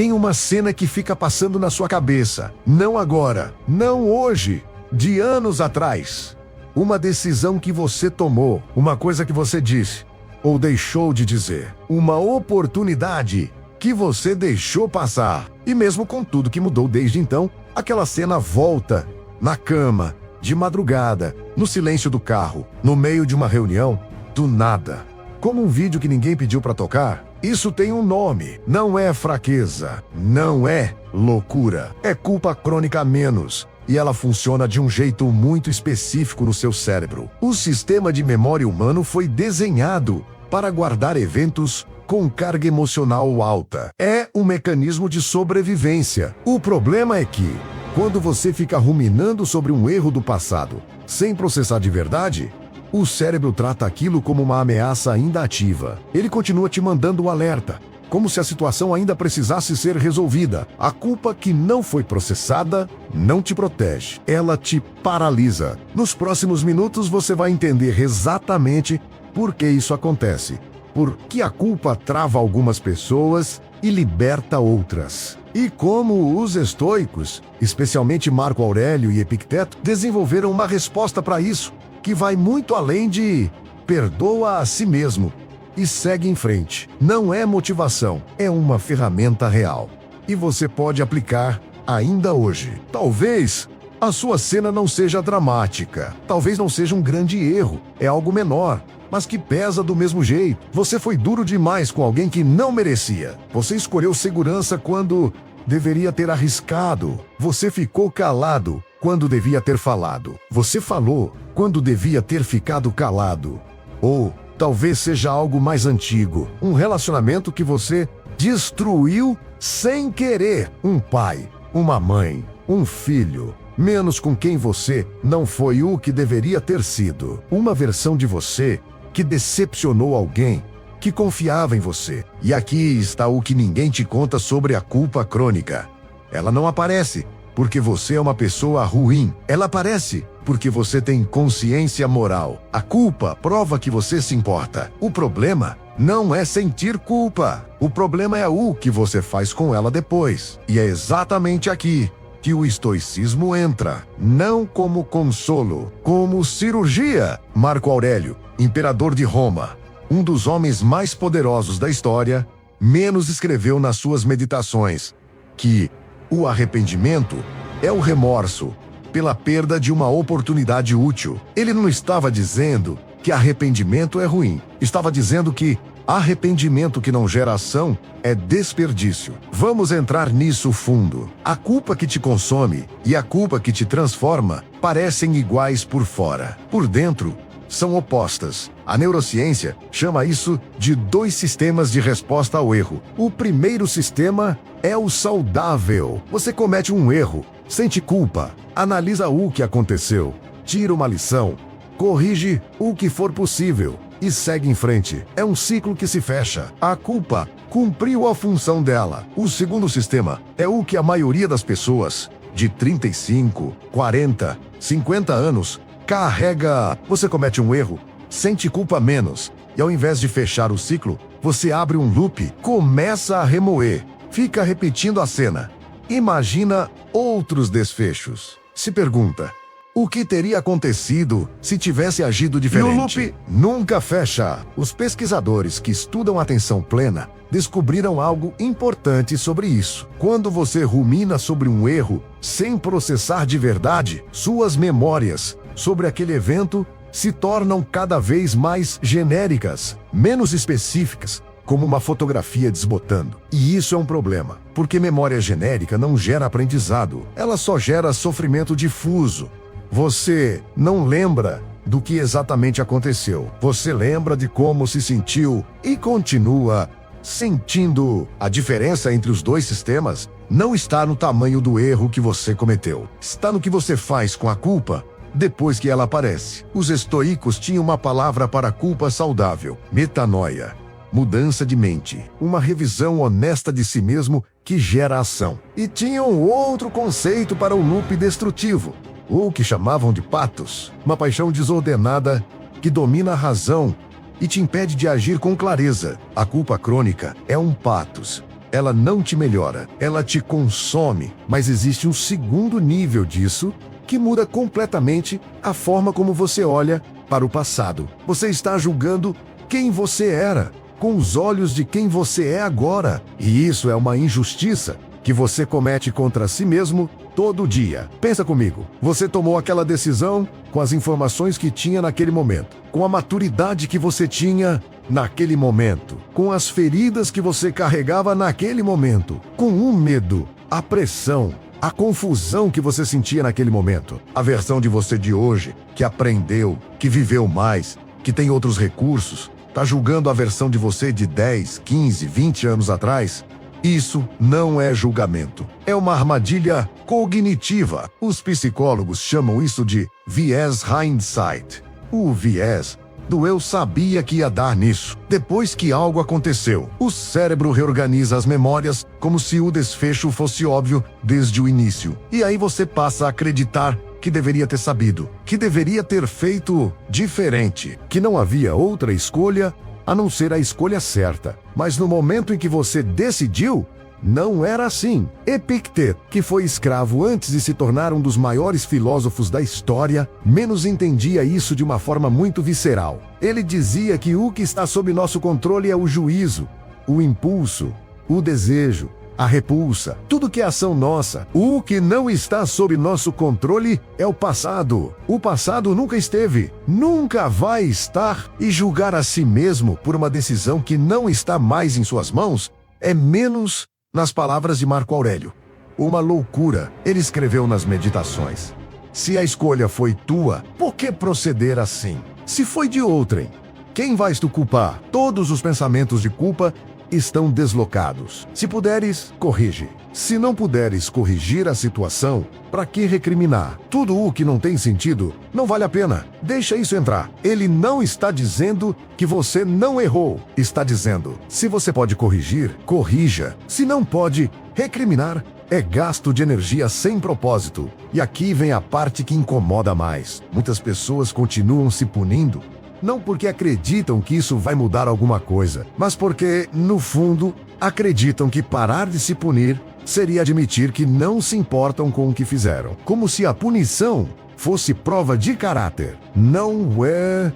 Tem uma cena que fica passando na sua cabeça. Não agora, não hoje, de anos atrás. Uma decisão que você tomou, uma coisa que você disse ou deixou de dizer. Uma oportunidade que você deixou passar. E mesmo com tudo que mudou desde então, aquela cena volta na cama, de madrugada, no silêncio do carro, no meio de uma reunião, do nada. Como um vídeo que ninguém pediu para tocar. Isso tem um nome. Não é fraqueza. Não é loucura. É culpa crônica a menos. E ela funciona de um jeito muito específico no seu cérebro. O sistema de memória humano foi desenhado para guardar eventos com carga emocional alta. É um mecanismo de sobrevivência. O problema é que, quando você fica ruminando sobre um erro do passado, sem processar de verdade, o cérebro trata aquilo como uma ameaça ainda ativa. Ele continua te mandando o alerta, como se a situação ainda precisasse ser resolvida. A culpa que não foi processada não te protege, ela te paralisa. Nos próximos minutos você vai entender exatamente por que isso acontece. Por que a culpa trava algumas pessoas e liberta outras. E como os estoicos, especialmente Marco Aurélio e Epicteto, desenvolveram uma resposta para isso, que vai muito além de perdoa a si mesmo e segue em frente. Não é motivação, é uma ferramenta real. E você pode aplicar ainda hoje. Talvez a sua cena não seja dramática, talvez não seja um grande erro, é algo menor, mas que pesa do mesmo jeito. Você foi duro demais com alguém que não merecia. Você escolheu segurança quando deveria ter arriscado. Você ficou calado quando devia ter falado. Você falou quando devia ter ficado calado. Ou talvez seja algo mais antigo, um relacionamento que você destruiu sem querer. Um pai, uma mãe, um filho, menos com quem você não foi o que deveria ter sido. Uma versão de você que decepcionou alguém que confiava em você. E aqui está o que ninguém te conta sobre a culpa crônica. Ela não aparece porque você é uma pessoa ruim. Ela aparece porque você tem consciência moral. A culpa prova que você se importa. O problema não é sentir culpa. O problema é o que você faz com ela depois. E é exatamente aqui que o estoicismo entra. Não como consolo, como cirurgia. Marco Aurélio, imperador de Roma, um dos homens mais poderosos da história, menos escreveu nas suas meditações que o arrependimento é o remorso pela perda de uma oportunidade útil. Ele não estava dizendo que arrependimento é ruim. Estava dizendo que arrependimento que não gera ação é desperdício. Vamos entrar nisso fundo. A culpa que te consome e a culpa que te transforma parecem iguais por fora. Por dentro, são opostas. A neurociência chama isso de 2 sistemas de resposta ao erro. O primeiro sistema é o saudável. Você comete um erro, sente culpa, analisa o que aconteceu, tira uma lição, corrige o que for possível e segue em frente. É um ciclo que se fecha. A culpa cumpriu a função dela. O segundo sistema é o que a maioria das pessoas de 35, 40, 50 anos carrega. Você comete um erro, sente culpa menos, e ao invés de fechar o ciclo, você abre um loop, começa a remoer, fica repetindo a cena. Imagina outros desfechos. Se pergunta, o que teria acontecido se tivesse agido diferente? E o loop nunca fecha. Os pesquisadores que estudam atenção plena descobriram algo importante sobre isso. Quando você rumina sobre um erro sem processar de verdade, suas memórias sobre aquele evento se tornam cada vez mais genéricas, menos específicas, como uma fotografia desbotando. E isso é um problema, porque memória genérica não gera aprendizado, ela só gera sofrimento difuso. Você não lembra do que exatamente aconteceu, você lembra de como se sentiu e continua sentindo. A diferença entre os 2 sistemas não está no tamanho do erro que você cometeu, está no que você faz com a culpa depois que ela aparece. Os estoicos tinham uma palavra para a culpa saudável: metanoia, mudança de mente, uma revisão honesta de si mesmo que gera ação. E tinham outro conceito para o loop destrutivo, o que chamavam de patos, uma paixão desordenada que domina a razão e te impede de agir com clareza. A culpa crônica é um patos ela não te melhora, ela te consome. Mas existe um segundo nível disso que muda completamente a forma como você olha para o passado. Você está julgando quem você era, com os olhos de quem você é agora. E isso é uma injustiça que você comete contra si mesmo todo dia. Pensa comigo, você tomou aquela decisão com as informações que tinha naquele momento, com a maturidade que você tinha naquele momento, com as feridas que você carregava naquele momento, com o medo, a pressão, a confusão que você sentia naquele momento. A versão de você de hoje, que aprendeu, que viveu mais, que tem outros recursos, tá julgando a versão de você de 10, 15, 20 anos atrás? Isso não é julgamento. É uma armadilha cognitiva. Os psicólogos chamam isso de viés hindsight. O viés do eu sabia que ia dar nisso. Depois que algo aconteceu, o cérebro reorganiza as memórias como se o desfecho fosse óbvio desde o início. E aí você passa a acreditar que deveria ter sabido, que deveria ter feito diferente, que não havia outra escolha a não ser a escolha certa. Mas no momento em que você decidiu, não era assim. Epicteto, que foi escravo antes de se tornar um dos maiores filósofos da história, menos entendia isso de uma forma muito visceral. Ele dizia que o que está sob nosso controle é o juízo, o impulso, o desejo, a repulsa, tudo que é ação nossa. O que não está sob nosso controle é o passado. O passado nunca esteve, nunca vai estar, e julgar a si mesmo por uma decisão que não está mais em suas mãos é menos, nas palavras de Marco Aurélio, uma loucura. Ele escreveu nas Meditações: se a escolha foi tua, por que proceder assim? Se foi de outrem, quem vais tu culpar? Todos os pensamentos de culpa estão deslocados. Se puderes, corrige. Se não puderes corrigir a situação, para que recriminar? Tudo o que não tem sentido não vale a pena. Deixa isso entrar. Ele não está dizendo que você não errou. Está dizendo, se você pode corrigir, corrija. Se não pode, recriminar é gasto de energia sem propósito. E aqui vem a parte que incomoda mais. Muitas pessoas continuam se punindo, não porque acreditam que isso vai mudar alguma coisa, mas porque, no fundo, acreditam que parar de se punir seria admitir que não se importam com o que fizeram. Como se a punição fosse prova de caráter. Não é.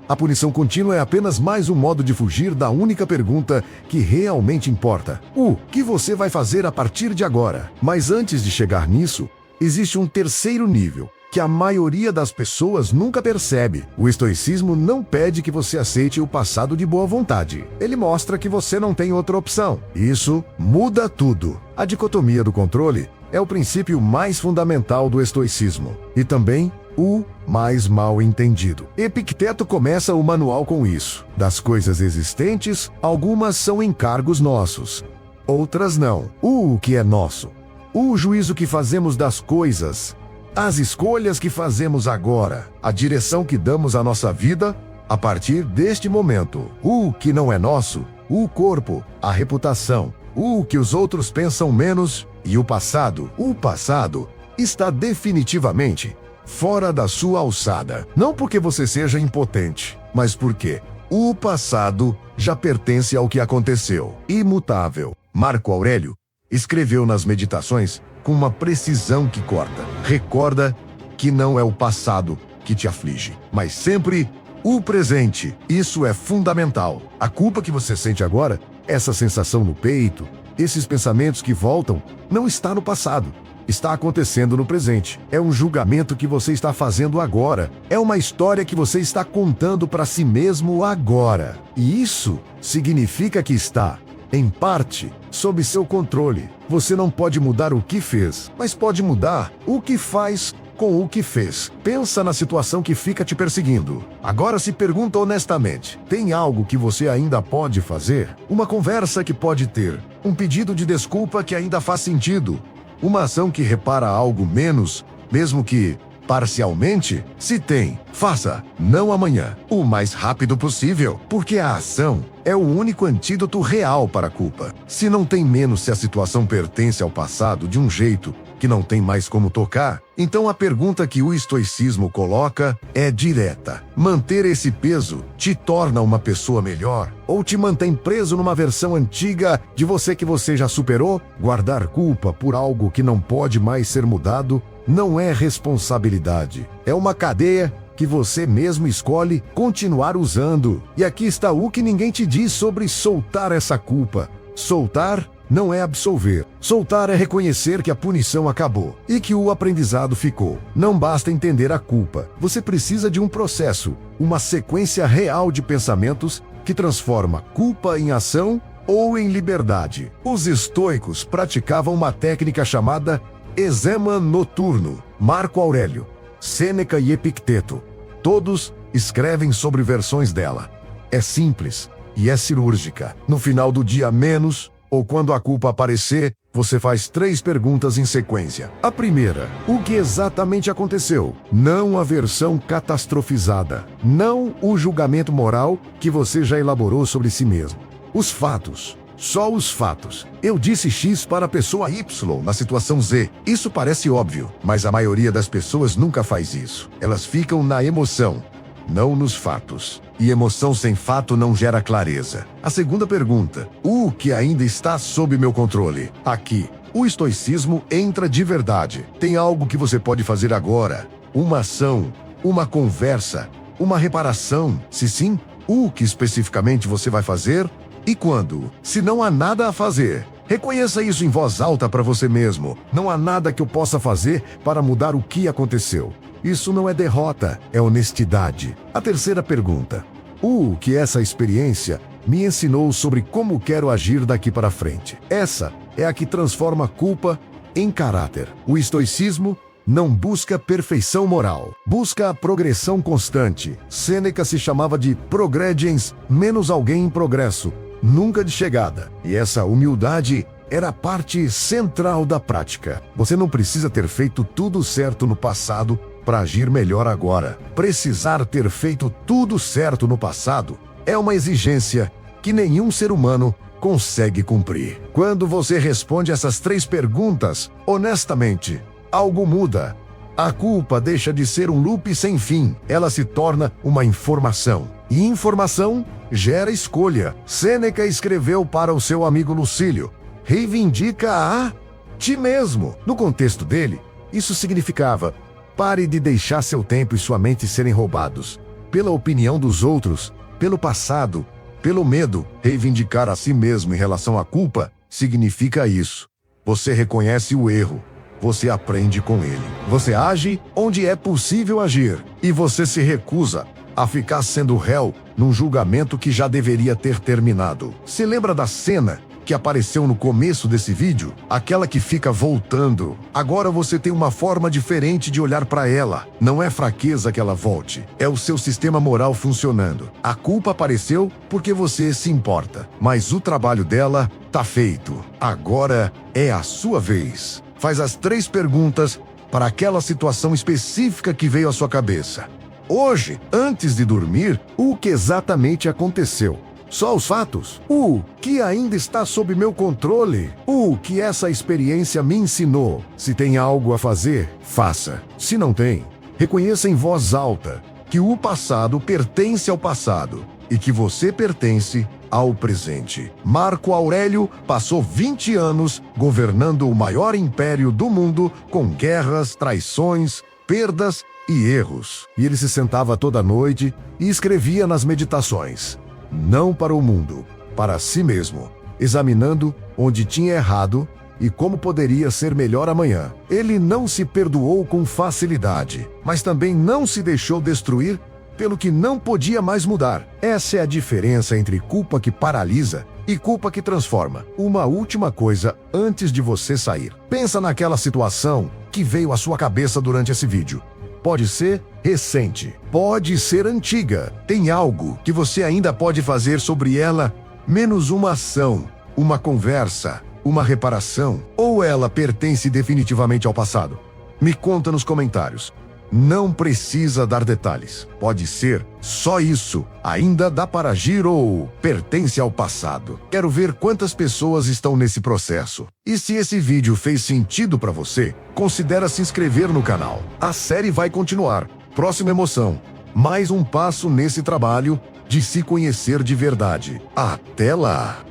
A punição contínua é apenas mais um modo de fugir da única pergunta que realmente importa. O que você vai fazer a partir de agora? Mas antes de chegar nisso, existe um terceiro nível que a maioria das pessoas nunca percebe. O estoicismo não pede que você aceite o passado de boa vontade. Ele mostra que você não tem outra opção. Isso muda tudo. A dicotomia do controle é o princípio mais fundamental do estoicismo. E também o mais mal entendido. Epicteto começa o manual com isso. Das coisas existentes, algumas são encargos nossos, outras não. O que é nosso? O juízo que fazemos das coisas, as escolhas que fazemos agora, a direção que damos à nossa vida a partir deste momento. O que não é nosso, o corpo, a reputação, o que os outros pensam menos e o passado. O passado está definitivamente fora da sua alçada. Não porque você seja impotente, mas porque o passado já pertence ao que aconteceu. Imutável. Marco Aurélio escreveu nas Meditações com uma precisão que corta. Recorda que não é o passado que te aflige, mas sempre o presente. Isso é fundamental. A culpa que você sente agora, essa sensação no peito, esses pensamentos que voltam, não está no passado. Está acontecendo no presente. É um julgamento que você está fazendo agora. É uma história que você está contando para si mesmo agora. E isso significa que está, em parte, sob seu controle. Você não pode mudar o que fez, mas pode mudar o que faz com o que fez. Pensa na situação que fica te perseguindo. Agora se pergunta honestamente, tem algo que você ainda pode fazer? Uma conversa que pode ter, um pedido de desculpa que ainda faz sentido, uma ação que repara algo menos, mesmo que Parcialmente? Se tem, faça, não amanhã, o mais rápido possível, porque a ação é o único antídoto real para a culpa. Se não tem menos se a situação pertence ao passado de um jeito que não tem mais como tocar, então a pergunta que o estoicismo coloca é direta. Manter esse peso te torna uma pessoa melhor ou te mantém preso numa versão antiga de você que você já superou? Guardar culpa por algo que não pode mais ser mudado não é responsabilidade. É uma cadeia que você mesmo escolhe continuar usando. E aqui está o que ninguém te diz sobre soltar essa culpa. Soltar não é absolver. Soltar é reconhecer que a punição acabou e que o aprendizado ficou. Não basta entender a culpa. Você precisa de um processo, uma sequência real de pensamentos que transforma culpa em ação ou em liberdade. Os estoicos praticavam uma técnica chamada examen noturno. Marco Aurélio, Sêneca e Epicteto, todos escrevem sobre versões dela. É simples e é cirúrgica. No final do dia menos, ou quando a culpa aparecer, você faz 3 perguntas em sequência. A primeira, o que exatamente aconteceu? Não a versão catastrofizada. Não o julgamento moral que você já elaborou sobre si mesmo. Os fatos. Só os fatos. Eu disse X para a pessoa Y na situação Z. Isso parece óbvio, mas a maioria das pessoas nunca faz isso. Elas ficam na emoção, não nos fatos. E emoção sem fato não gera clareza. A segunda pergunta, o que ainda está sob meu controle? Aqui, o estoicismo entra de verdade. Tem algo que você pode fazer agora? Uma ação, uma conversa, uma reparação? Se sim, o que especificamente você vai fazer? E quando? Se não há nada a fazer, reconheça isso em voz alta para você mesmo. Não há nada que eu possa fazer para mudar o que aconteceu. Isso não é derrota, é honestidade. A terceira pergunta. O que essa experiência me ensinou sobre como quero agir daqui para frente? Essa é a que transforma a culpa em caráter. O estoicismo não busca perfeição moral, busca a progressão constante. Sêneca se chamava de progrediens, menos alguém em progresso, nunca de chegada. E essa humildade era a parte central da prática. Você não precisa ter feito tudo certo no passado para agir melhor agora. Precisar ter feito tudo certo no passado é uma exigência que nenhum ser humano consegue cumprir. Quando você responde essas 3 perguntas, honestamente, algo muda. A culpa deixa de ser um loop sem fim. Ela se torna uma informação. E informação gera escolha. Sêneca escreveu para o seu amigo Lucílio: reivindica a ti mesmo. No contexto dele, isso significava: pare de deixar seu tempo e sua mente serem roubados pela opinião dos outros, pelo passado, pelo medo. Reivindicar a si mesmo em relação à culpa significa isso. Você reconhece o erro. Você aprende com ele. Você age onde é possível agir. E você se recusa a ficar sendo réu num julgamento que já deveria ter terminado. Se lembra da cena que apareceu no começo desse vídeo? Aquela que fica voltando. Agora você tem uma forma diferente de olhar para ela. Não é fraqueza que ela volte. É o seu sistema moral funcionando. A culpa apareceu porque você se importa. Mas o trabalho dela tá feito. Agora é a sua vez. Faz as 3 perguntas para aquela situação específica que veio à sua cabeça. Hoje, antes de dormir, o que exatamente aconteceu? Só os fatos? O que ainda está sob meu controle? O que essa experiência me ensinou? Se tem algo a fazer, faça. Se não tem, reconheça em voz alta que o passado pertence ao passado e que você pertence ao presente. Marco Aurélio passou 20 anos governando o maior império do mundo com guerras, traições, perdas e erros. E ele se sentava toda noite e escrevia nas meditações. Não para o mundo, para si mesmo, examinando onde tinha errado e como poderia ser melhor amanhã. Ele não se perdoou com facilidade, mas também não se deixou destruir pelo que não podia mais mudar. Essa é a diferença entre culpa que paralisa e culpa que transforma. Uma última coisa antes de você sair. Pensa naquela situação que veio à sua cabeça durante esse vídeo. Pode ser recente, pode ser antiga. Tem algo que você ainda pode fazer sobre ela, menos uma ação, uma conversa, uma reparação, ou ela pertence definitivamente ao passado? Me conta nos comentários. Não precisa dar detalhes. Pode ser só isso. Ainda dá para agir ou pertence ao passado. Quero ver quantas pessoas estão nesse processo. E se esse vídeo fez sentido para você, considera se inscrever no canal. A série vai continuar. Próxima emoção. Mais um passo nesse trabalho de se conhecer de verdade. Até lá!